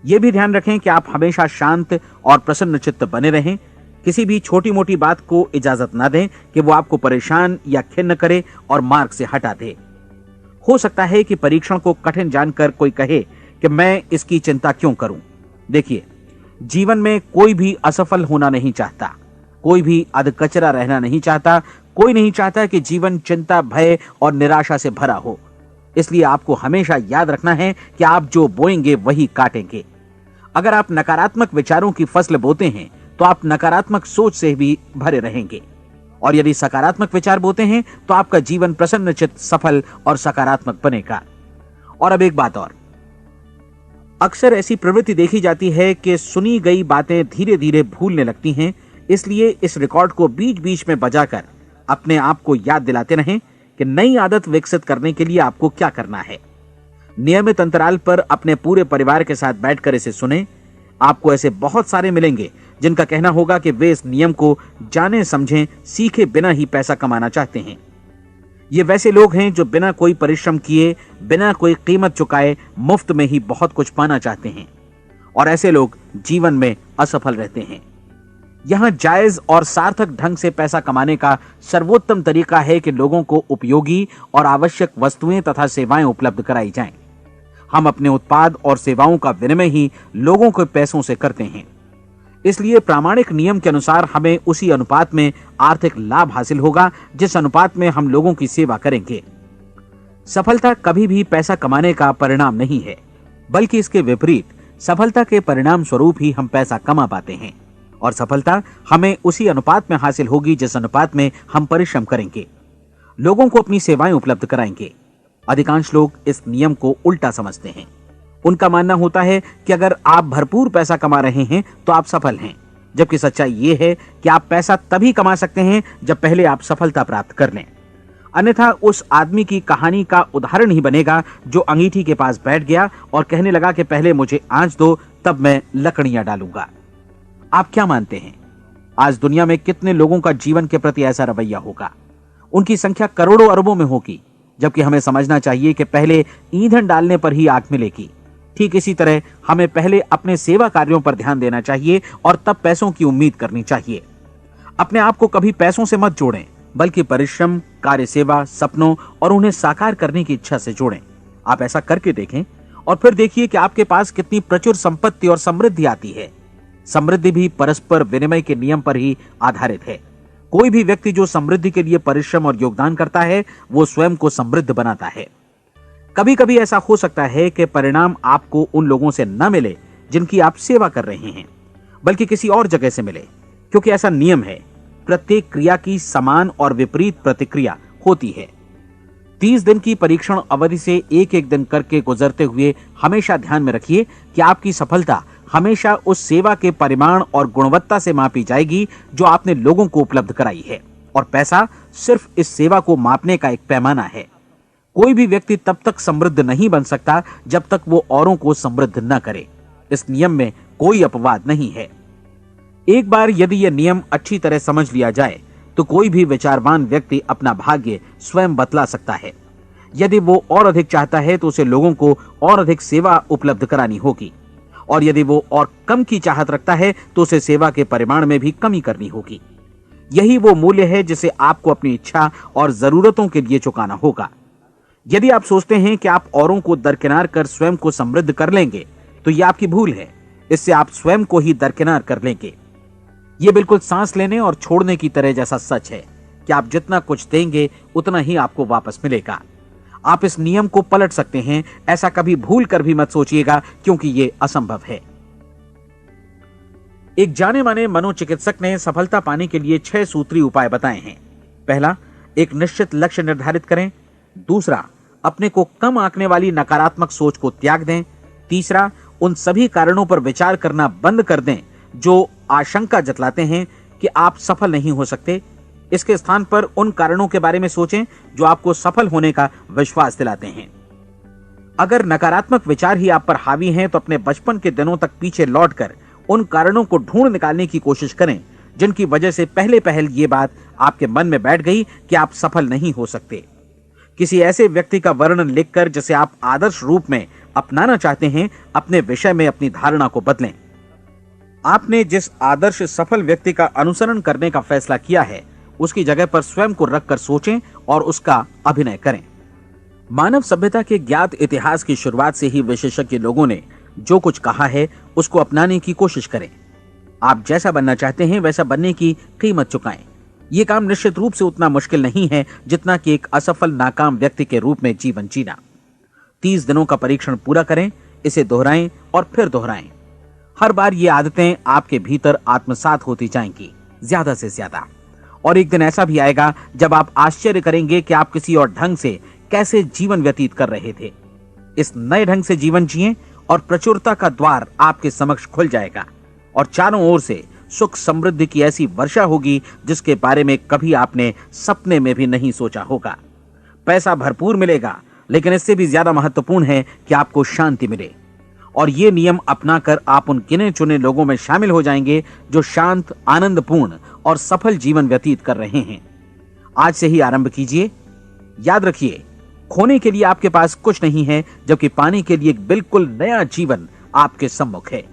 यह भी ध्यान रखें कि आप हमेशा शांत और प्रसन्न चित्त बने रहें। किसी भी छोटी मोटी बात को इजाजत ना दें कि वो आपको परेशान या खिन्न करे और मार्ग से हटा दे। हो सकता है कि परीक्षण को कठिन जानकर कोई कहे कि मैं इसकी चिंता क्यों करूं। देखिए, जीवन में कोई भी असफल होना नहीं चाहता, कोई भी अधकचरा रहना नहीं चाहता, कोई नहीं चाहता कि जीवन चिंता, भय और निराशा से भरा हो। इसलिए आपको हमेशा याद रखना है कि आप जो बोएंगे वही काटेंगे। अगर आप नकारात्मक विचारों की फसल बोते हैं तो आप नकारात्मक सोच से भी भरे रहेंगे, और यदि सकारात्मक विचार बोते हैं तो आपका जीवन प्रसन्नचित्त, सफल और सकारात्मक बनेगा। और अब एक बात और, अक्सर ऐसी प्रवृत्ति देखी जाती है कि सुनी गई बातें धीरे धीरे भूलने लगती हैं। इसलिए इस रिकॉर्ड को बीच बीच में बजाकर अपने आप को याद दिलाते रहें कि नई आदत विकसित करने के लिए आपको क्या करना है। नियमित अंतराल पर अपने पूरे परिवार के साथ बैठकर इसे सुनें। आपको ऐसे बहुत सारे मिलेंगे जिनका कहना होगा कि वे इस नियम को जाने समझें सीखे बिना ही पैसा कमाना चाहते हैं। ये वैसे लोग हैं जो बिना कोई परिश्रम किए, बिना कोई कीमत चुकाए मुफ्त में ही बहुत कुछ पाना चाहते हैं, और ऐसे लोग जीवन में असफल रहते हैं। यहां जायज और सार्थक ढंग से पैसा कमाने का सर्वोत्तम तरीका है कि लोगों को उपयोगी और आवश्यक वस्तुएं तथा सेवाएं उपलब्ध कराई जाएं। हम अपने उत्पाद और सेवाओं का विनिमय ही लोगों के पैसों से करते हैं। इसलिए प्रामाणिक नियम के अनुसार हमें उसी अनुपात में आर्थिक लाभ हासिल होगा जिस अनुपात में हम लोगों की सेवा करेंगे। सफलता कभी भी पैसा कमाने का परिणाम नहीं है, बल्कि इसके विपरीत सफलता के परिणाम स्वरूप ही हम पैसा कमा पाते हैं, और सफलता हमें उसी अनुपात में हासिल होगी जिस अनुपात में हम परिश्रम करेंगे, लोगों को अपनी सेवाएं उपलब्ध कराएंगे। अधिकांश लोग इस नियम को उल्टा समझते हैं। उनका मानना होता है कि अगर आप भरपूर पैसा कमा रहे हैं तो आप सफल हैं, जबकि सच्चाई ये है कि आप पैसा तभी कमा सकते हैं जब पहले आप सफलता प्राप्त कर लें। अन्यथा उस आदमी की कहानी का उदाहरण ही बनेगा जो अंगीठी के पास बैठ गया और कहने लगा कि पहले मुझे आंच दो, तब मैं लकड़ियां डालूंगा। आप क्या मानते हैं, आज दुनिया में कितने लोगों का जीवन के प्रति ऐसा रवैया होगा? उनकी संख्या करोड़ों अरबों में होगी, जबकि हमें समझना चाहिए कि पहले ईंधन डालने पर ही आग मिलेगी। ठीक इसी तरह हमें पहले अपने सेवा कार्यों पर ध्यान देना चाहिए और तब पैसों की उम्मीद करनी चाहिए। अपने आप को कभी पैसों से मत जोड़ें, बल्कि परिश्रम, कार्य सेवा, सपनों और उन्हें साकार करने की इच्छा से जोड़ें। आप ऐसा करके देखें और फिर देखिए कि आपके पास कितनी प्रचुर संपत्ति और समृद्धि आती है। समृद्धि भी परस्पर विनिमय के नियम पर ही आधारित है। कोई भी व्यक्ति जो समृद्धि के लिए परिश्रम और योगदान करता है, वो स्वयं को समृद्ध बनाता है। कभी कभी ऐसा हो सकता है कि परिणाम आपको उन लोगों से न मिले जिनकी आप सेवा कर रहे हैं, बल्कि किसी और जगह से मिले, क्योंकि ऐसा नियम है, प्रत्येक क्रिया की समान और विपरीत प्रतिक्रिया होती है। 30 दिन की परीक्षण अवधि से एक एक दिन करके गुजरते हुए हमेशा ध्यान में रखिए कि आपकी सफलता हमेशा उस सेवा के परिमाण और गुणवत्ता से मापी जाएगी जो आपने लोगों को उपलब्ध कराई है, और पैसा सिर्फ इस सेवा को मापने का एक पैमाना है। कोई भी व्यक्ति तब तक समृद्ध नहीं बन सकता जब तक वो औरों को समृद्ध न करे। इस नियम में कोई अपवाद नहीं है। एक बार यदि यह नियम अच्छी तरह समझ लिया जाए तो कोई भी विचारवान व्यक्ति अपना भाग्य स्वयं बतला सकता है। यदि वो और अधिक चाहता है तो उसे लोगों को और अधिक सेवा उपलब्ध करानी होगी, और यदि वो और कम की चाहत रखता है तो उसे सेवा के परिमाण में भी कमी करनी होगी। यही वो मूल्य है जिसे आपको अपनी इच्छा और जरूरतों के लिए चुकाना होगा। यदि आप सोचते हैं कि आप औरों को दरकिनार कर स्वयं को समृद्ध कर लेंगे तो यह आपकी भूल है। इससे आप स्वयं को ही दरकिनार कर लेंगे। यह बिल्कुल सांस लेने और छोड़ने की तरह जैसा सच है कि आप जितना कुछ देंगे उतना ही आपको वापस मिलेगा। आप इस नियम को पलट सकते हैं, ऐसा कभी भूल कर भी मत सोचिएगा, क्योंकि यह असंभव है। एक जाने माने मनोचिकित्सक ने सफलता पाने के लिए 6 सूत्री उपाय बताए हैं। पहला, एक निश्चित लक्ष्य निर्धारित करें। दूसरा, अपने को कम आंकने वाली नकारात्मक सोच को त्याग दें। तीसरा, उन सभी कारणों पर विचार करना बंद कर दें जो आशंका जतलाते हैं कि आप सफल नहीं हो सकते। इसके स्थान पर उन कारणों के बारे में सोचें जो आपको सफल होने का विश्वास दिलाते हैं। अगर नकारात्मक विचार ही आप पर हावी हैं तो अपने बचपन के दिनों तक पीछे लौटकर उन कारणों को ढूंढ निकालने की कोशिश करें जिनकी वजह से पहले पहल ये बात आपके मन में बैठ गई कि आप सफल नहीं हो सकते। किसी ऐसे व्यक्ति का वर्णन लिखकर जिसे आप आदर्श रूप में अपनाना चाहते हैं, अपने विषय में अपनी धारणा को बदलें। आपने जिस आदर्श सफल व्यक्ति का अनुसरण करने का फैसला किया है उसकी जगह पर स्वयं को रखकर सोचें और उसका अभिनय करें। मानव सभ्यता के ज्ञात इतिहास की शुरुआत से ही विशेषज्ञ लोगों ने जो कुछ कहा है उसको अपनाने की कोशिश करें। आप जैसा बनना चाहते हैं वैसा बनने की कीमत चुकाएं। यह काम निश्चित रूप से उतना मुश्किल नहीं है जितना कि एक असफल नाकाम व्यक्ति के रूप में जीवन जीना। 30 दिनों का परीक्षण पूरा करें, इसे दोहराएं और फिर दोहराएं। हर बार ये आदतें आपके भीतर आत्मसात होती जाएंगी, ज्यादा से ज्यादा। और एक दिन ऐसा भी आएगा जब आप आश्चर्य करेंगे कि आप किसी और ढंग से कैसे जीवन व्यतीत कर रहे थे। इस नए ढंग से जीवन जिएं और प्रचुरता का द्वार आपके समक्ष खुल जाएगा और चारों ओर से सुख समृद्धि की ऐसी वर्षा होगी जिसके बारे में कभी आपने सपने में भी नहीं सोचा होगा। पैसा भरपूर मिलेगा, लेकिन इससे भी ज्यादा महत्वपूर्ण है कि आपको शांति मिले। और ये नियम अपनाकर आप उन गिने चुने लोगों में शामिल हो जाएंगे जो शांत, आनंदपूर्ण और सफल जीवन व्यतीत कर रहे हैं। आज से ही आरंभ कीजिए। याद रखिए, खोने के लिए आपके पास कुछ नहीं है, जबकि पाने के लिए एक बिल्कुल नया जीवन आपके सम्मुख है।